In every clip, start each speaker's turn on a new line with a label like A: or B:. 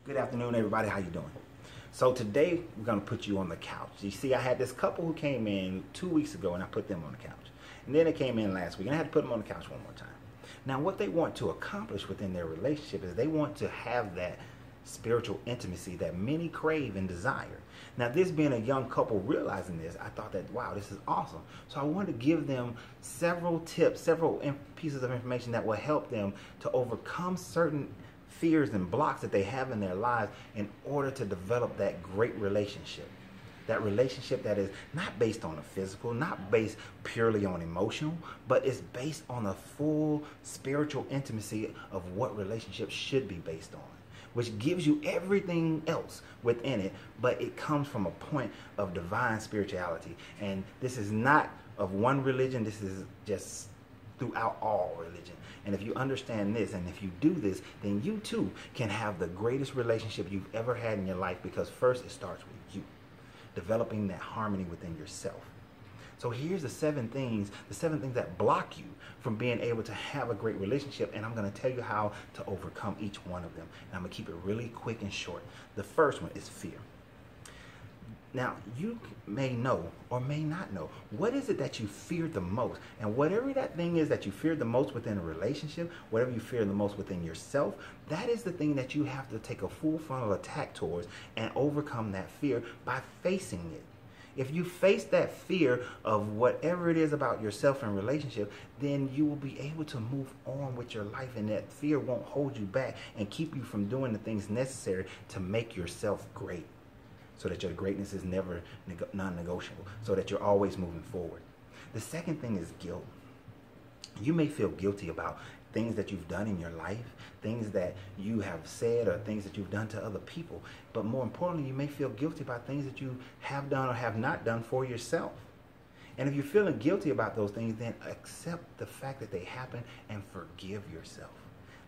A: Good afternoon, everybody. How you doing? So today we're gonna put you on the couch. You see, I had this couple who came in 2 weeks ago, and I put them on the couch. And then they came in last week, and I had to put them on the couch one more time. Now, what they want to accomplish within their relationship is they want to have that spiritual intimacy that many crave and desire. Now, this being a young couple realizing this, I thought that, wow, this is awesome. So I wanted to give them several tips, several pieces of information that will help them to overcome certain fears and blocks that they have in their lives in order to develop that great relationship. That relationship that is not based on the physical, not based purely on emotional, but it's based on a full spiritual intimacy of what relationships should be based on, which gives you everything else within it, but it comes from a point of divine spirituality. And this is not of one religion, this is just throughout all religion. And if you understand this, and if you do this, then you too can have the greatest relationship you've ever had in your life, because first it starts with you, developing that harmony within yourself. So here's the seven things that block you from being able to have a great relationship, and I'm going to tell you how to overcome each one of them. And I'm going to keep it really quick and short. The first one is fear. Now, you may know or may not know, what is it that you fear the most? And whatever that thing is that you fear the most within a relationship, whatever you fear the most within yourself, that is the thing that you have to take a full frontal attack towards and overcome that fear by facing it. If you face that fear of whatever it is about yourself and relationship, then you will be able to move on with your life, and that fear won't hold you back and keep you from doing the things necessary to make yourself great, so that your greatness is never non-negotiable, so that you're always moving forward. The second thing is guilt. You may feel guilty about things that you've done in your life, things that you have said, or things that you've done to other people. But more importantly, you may feel guilty about things that you have done or have not done for yourself. And if you're feeling guilty about those things, then accept the fact that they happen and forgive yourself.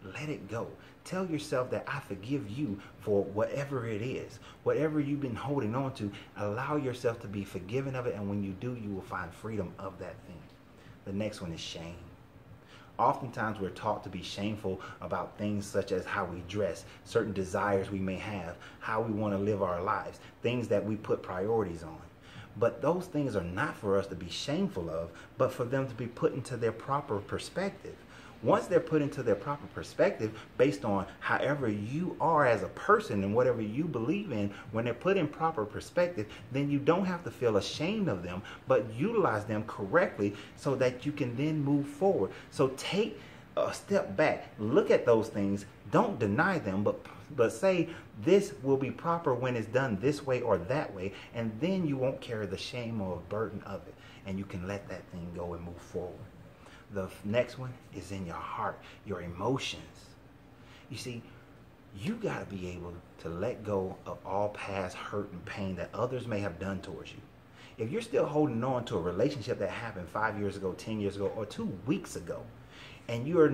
A: Let it go. Tell yourself that I forgive you for whatever it is. Whatever you've been holding on to, allow yourself to be forgiven of it, and when you do, you will find freedom of that thing. The next one is shame. Oftentimes we're taught to be shameful about things such as how we dress, certain desires we may have, how we want to live our lives, things that we put priorities on. But those things are not for us to be shameful of, but for them to be put into their proper perspective. Once they're put into their proper perspective based on however you are as a person and whatever you believe in, when they're put in proper perspective, then you don't have to feel ashamed of them, but utilize them correctly so that you can then move forward. So take a step back, look at those things, don't deny them, but say this will be proper when it's done this way or that way, and then you won't carry the shame or burden of it, and you can let that thing go and move forward. The next one is in your heart, your emotions. You see, you got to be able to let go of all past hurt and pain that others may have done towards you. If you're still holding on to a relationship that happened 5 years ago, 10 years ago, or 2 weeks ago, and you're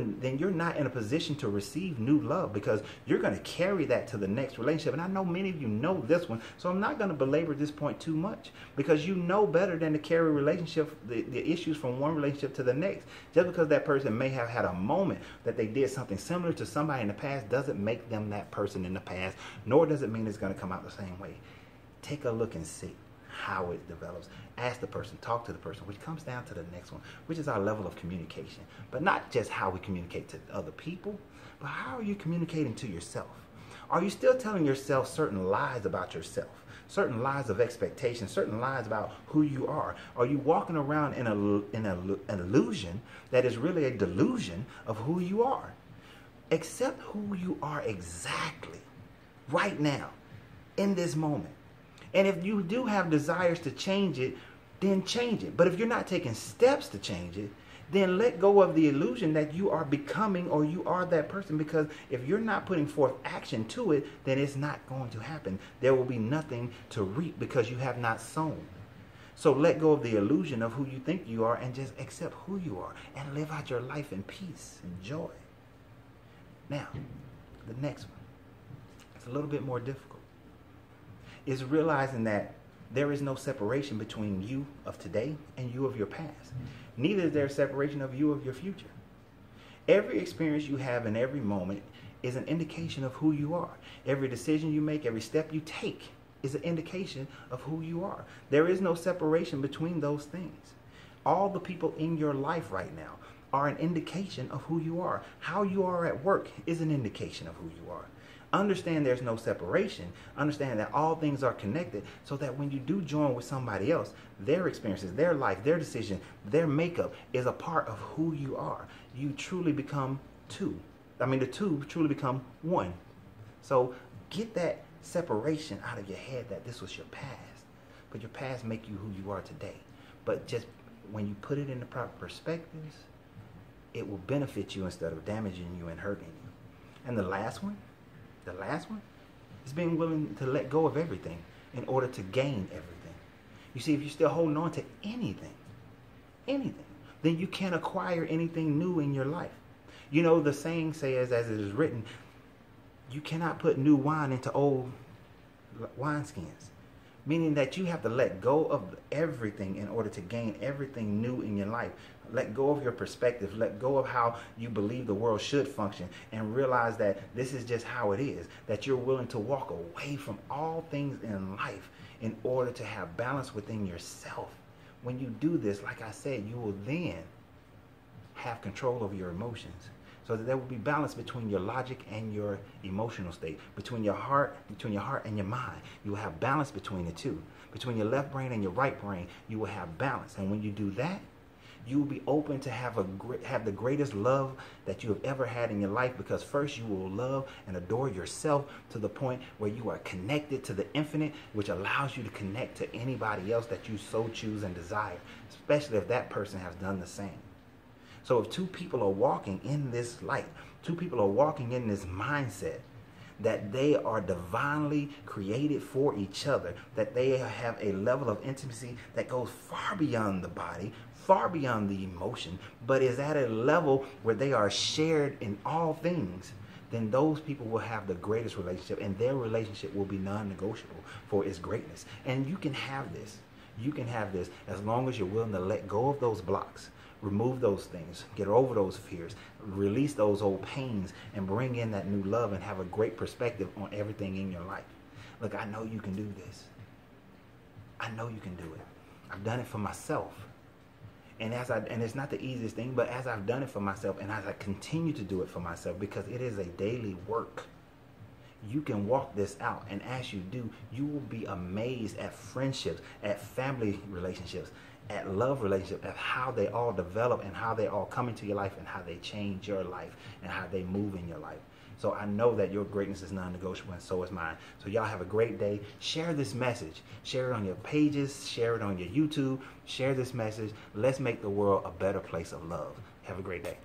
A: not in a position to receive new love, because you're going to carry that to the next relationship. And I know many of you know this one, so I'm not going to belabor this point too much, because you know better than to carry the issues from one relationship to the next. Just because that person may have had a moment that they did something similar to somebody in the past doesn't make them that person in the past, nor does it mean it's going to come out the same way. Take a look and see how it develops. Ask the person, talk to the person, which comes down to the next one, which is our level of communication. But not just how we communicate to other people, but how are you communicating to yourself? Are you still telling yourself certain lies about yourself, certain lies of expectation, certain lies about who you are? Are you walking around in an illusion that is really a delusion of who you are? Accept who you are exactly right now, in this moment. And if you do have desires to change it, then change it. But if you're not taking steps to change it, then let go of the illusion that you are becoming or you are that person. Because if you're not putting forth action to it, then it's not going to happen. There will be nothing to reap because you have not sown. So let go of the illusion of who you think you are and just accept who you are and live out your life in peace and joy. Now, the next one. It's a little bit more difficult. Is realizing that there is no separation between you of today and you of your past. Neither is there a separation of you of your future. Every experience you have in every moment is an indication of who you are. Every decision you make, every step you take is an indication of who you are. There is no separation between those things. All the people in your life right now are an indication of who you are. How you are at work is an indication of who you are. Understand there's no separation. Understand that all things are connected, so that when you do join with somebody else, their experiences, their life, their decision, their makeup is a part of who you are. You truly become two. The two truly become one. So get that separation out of your head that this was your past. But your past make you who you are today. But just when you put it in the proper perspectives, it will benefit you instead of damaging you and hurting you. And the last one is being willing to let go of everything in order to gain everything. You see, if you're still holding on to anything, then you can't acquire anything new in your life. You know, the saying says, as it is written, you cannot put new wine into old wineskins. Meaning that you have to let go of everything in order to gain everything new in your life. Let go of your perspective. Let go of how you believe the world should function, and realize that this is just how it is. That you're willing to walk away from all things in life in order to have balance within yourself. When you do this, like I said, you will then have control over your emotions. So that there will be balance between your logic and your emotional state, between your heart and your mind. You will have balance between the two. Between your left brain and your right brain, you will have balance. And when you do that, you will be open to have the greatest love that you have ever had in your life, because first you will love and adore yourself to the point where you are connected to the infinite, which allows you to connect to anybody else that you so choose and desire, especially if that person has done the same. So if two people are walking in this light, two people are walking in this mindset that they are divinely created for each other, that they have a level of intimacy that goes far beyond the body, far beyond the emotion, but is at a level where they are shared in all things, then those people will have the greatest relationship, and their relationship will be non-negotiable for its greatness. And you can have this. You can have this as long as you're willing to let go of those blocks. Remove those things, get over those fears, release those old pains, and bring in that new love and have a great perspective on everything in your life. Look, I know you can do this. I know you can do it. I've done it for myself. And it's not the easiest thing, but as I've done it for myself, and as I continue to do it for myself, because it is a daily work, you can walk this out. And as you do, you will be amazed at friendships, at family relationships, at love relationships, at how they all develop and how they all come into your life and how they change your life and how they move in your life. So I know that your greatness is non-negotiable, and so is mine. So y'all have a great day. Share this message. Share it on your pages. Share it on your YouTube. Share this message. Let's make the world a better place of love. Have a great day.